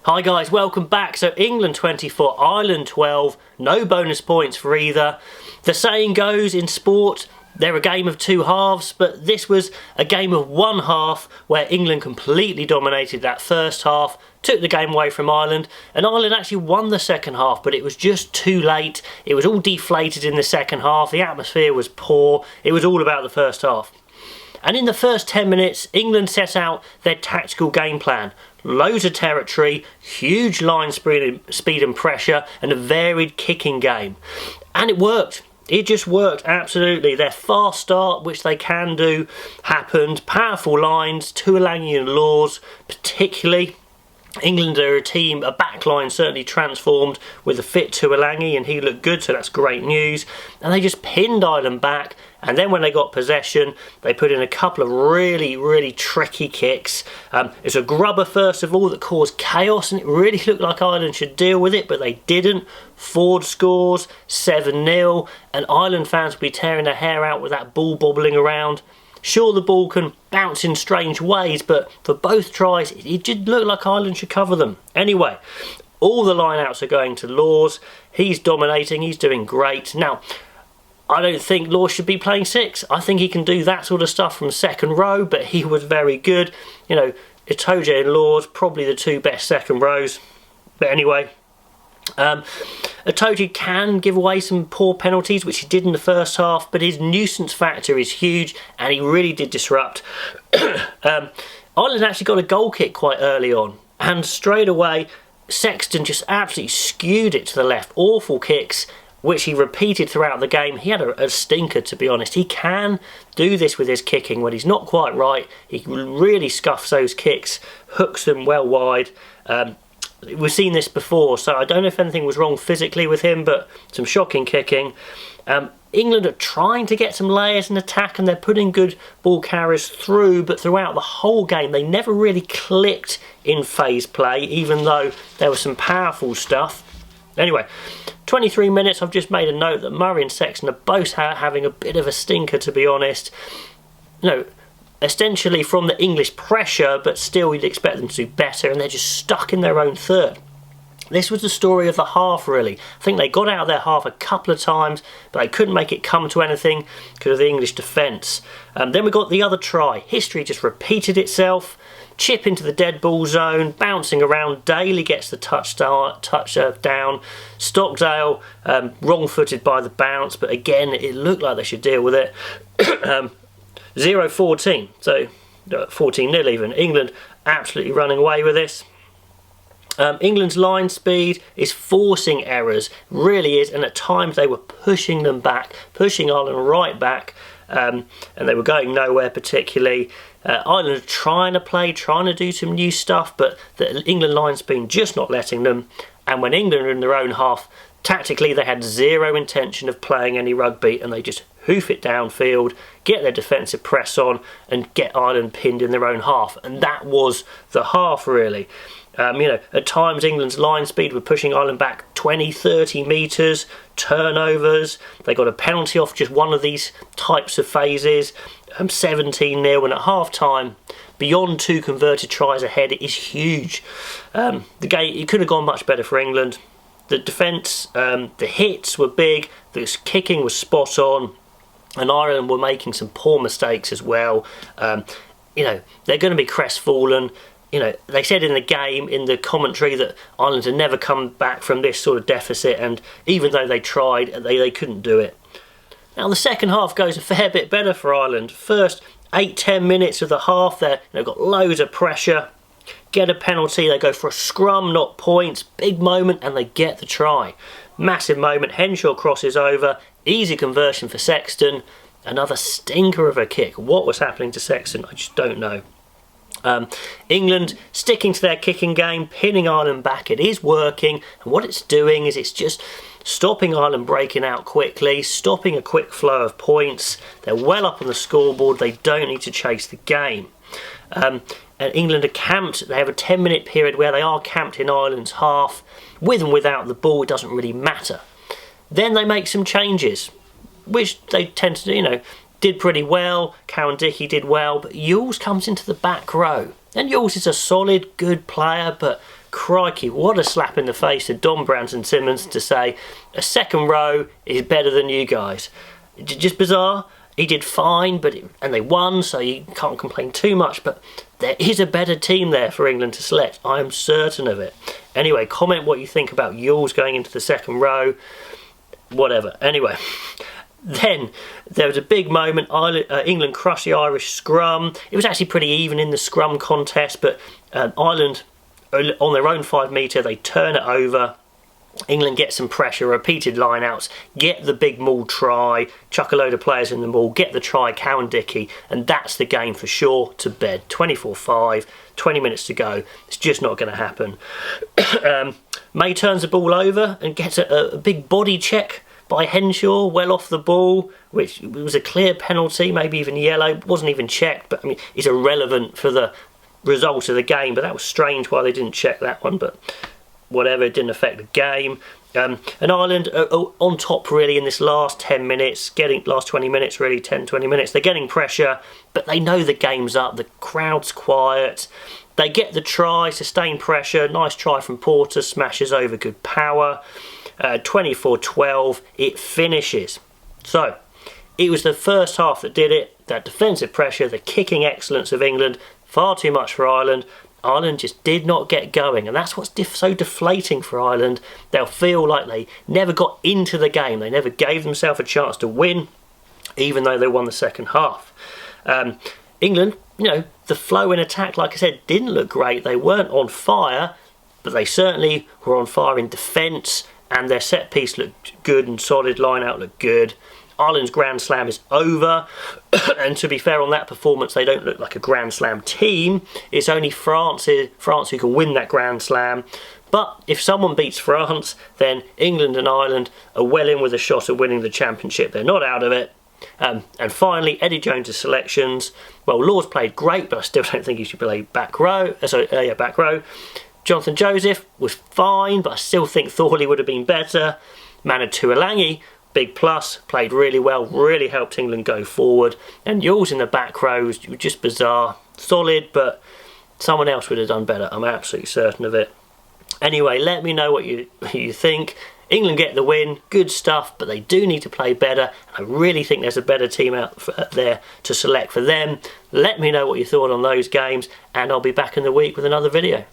Hi guys, welcome back. So England 24, Ireland 12, no bonus points for either. The saying goes in sport, they're a game of two halves, but this was a game of one half where England completely dominated that first half, took the game away from Ireland, and Ireland actually won the second half, but it was just too late. It was all deflated in the second half, the atmosphere was poor, it was all about the first half. And in the first 10 minutes, England set out their tactical game plan. Loads of territory, huge line speed and pressure, and a varied kicking game. And it worked. It just worked, absolutely. Their fast start, which they can do, happened. Powerful lines, Tuolangi and Laws, particularly. England are a team, a backline certainly transformed with a fit Tuolangi, and he looked good, so that's great news. And they just pinned Ireland back, and then when they got possession, they put in a couple of really tricky kicks. It's a grubber first of all that caused chaos, and it really looked like Ireland should deal with it, but they didn't. Ford scores 7-0, and Ireland fans will be tearing their hair out with that ball bobbling around. Sure, the ball can bounce in strange ways, but for both tries, it did look like Ireland should cover them. Anyway, all the line-outs are going to Laws. He's dominating, he's doing great. Now, I don't think Laws should be playing six. I think he can do that sort of stuff from second row, but he was very good. You know, Itoje and Laws, probably the two best second rows. But anyway, Itoje can give away some poor penalties, which he did in the first half, but his nuisance factor is huge, and he really did disrupt. Ireland actually got a goal kick quite early on, and straight away, Sexton just absolutely skewed it to the left. Awful kicks, which he repeated throughout the game. He had a stinker, to be honest. He can do this with his kicking when he's not quite right. He really scuffs those kicks, hooks them well wide. We've seen this before, so I don't know if anything was wrong physically with him, but some shocking kicking. England are trying to get some layers in attack, and they're putting good ball carriers through, but throughout the whole game they never really clicked in phase play, even though there was some powerful stuff. Anyway, 23 minutes, I've just made a note that Murray and Sexton are both having a bit of a stinker, to be honest. You know, essentially from the English pressure, but still you'd expect them to do better, and they're just stuck in their own third. This was the story of the half, really. I think they got out of their half a couple of times, but they couldn't make it come to anything because of the English defence. Then we got the other try. History just repeated itself. Chip into the dead ball zone, bouncing around. Daly gets the touchdown. Stockdale wrong-footed by the bounce, but again, it looked like they should deal with it. 0-14, so 14-0 even. England absolutely running away with this. England's line speed is forcing errors, really is, and at times they were pushing them back, pushing Ireland right back, and they were going nowhere particularly. Ireland are trying to play, trying to do some new stuff, but the England line speed just not letting them, and when England are in their own half, tactically they had zero intention of playing any rugby, and they just hoof it downfield, get their defensive press on, and get Ireland pinned in their own half, and that was the half, really. You know, at times England's line speed were pushing Ireland back 20-30 metres, turnovers. They got a penalty off just one of these types of phases. 17-0, and at half-time, beyond two converted tries ahead, it is huge. The game, it could have gone much better for England. The defence, the hits were big, the kicking was spot on, and Ireland were making some poor mistakes as well. You know, they're going to be crestfallen. You know, they said in the game, in the commentary, that Ireland had never come back from this sort of deficit, and even though they tried, they couldn't do it. Now, the second half goes a fair bit better for Ireland. First 8-10 minutes of the half, they've got loads of pressure, get a penalty, they go for a scrum, not points, big moment, and they get the try. Massive moment, Henshaw crosses over, easy conversion for Sexton, another stinker of a kick. What was happening to Sexton? I just don't know. England sticking to their kicking game, pinning Ireland back. It is working, and what it's doing is it's just stopping Ireland breaking out quickly, stopping a quick flow of points. They're well up on the scoreboard, they don't need to chase the game. And England are camped. They have a 10-minute period where they are camped in Ireland's half. With and without the ball, it doesn't really matter. Then they make some changes, which they tend to do, you know, did pretty well. Cowan Dickey did well, but Yules comes into the back row. And Yules is a solid, good player, but crikey, what a slap in the face to Don Branson-Simmons to say a second row is better than you guys. Just bizarre. He did fine, and they won, so you can't complain too much, but there is a better team there for England to select. I am certain of it. Anyway, comment what you think about Yules going into the second row. Whatever. Anyway, then there was a big moment. England crushed the Irish scrum. It was actually pretty even in the scrum contest, but Ireland, on their own 5 metre, they turn it over. England get some pressure, repeated line-outs, get the big maul try, chuck a load of players in the maul, get the try, Cowan-Dickey, and that's the game for sure to bed. 24-5, 20 minutes to go. It's just not going to happen. May turns the ball over and gets a big body check by Henshaw, well off the ball, which was a clear penalty, maybe even yellow. Wasn't even checked, but I mean, it's irrelevant for the result of the game, but that was strange why they didn't check that one, but whatever, it didn't affect the game. And Ireland are on top really in this last 10 minutes, last 20 minutes really, 10-20 minutes. They're getting pressure, but they know the game's up, the crowd's quiet. They get the try, sustained pressure, nice try from Porter, smashes over, good power. 24-12, it finishes. So, it was the first half that did it, that defensive pressure, the kicking excellence of England, far too much for Ireland. Ireland just did not get going, and that's what's so deflating for Ireland. They'll feel like they never got into the game. They never gave themselves a chance to win, even though they won the second half. England, the flow in attack, like I said, didn't look great. They weren't on fire, but they certainly were on fire in defence, and their set piece looked good and solid, line out looked good. Ireland's Grand Slam is over, and to be fair on that performance, they don't look like a Grand Slam team. It's only France who can win that Grand Slam. But if someone beats France, then England and Ireland are well in with a shot of winning the championship. They're not out of it. And finally, Eddie Jones' selections. Well, Lawes played great, but I still don't think he should play back row. Back row. Jonathan Joseph was fine, but I still think Thorley would have been better. Manu Tuilagi, big plus, played really well, really helped England go forward. And Yules in the back rows, just bizarre. Solid, but someone else would have done better. I'm absolutely certain of it. Anyway, let me know what you think. England get the win, good stuff, but they do need to play better. I really think there's a better team out there to select for them. Let me know what you thought on those games, and I'll be back in the week with another video.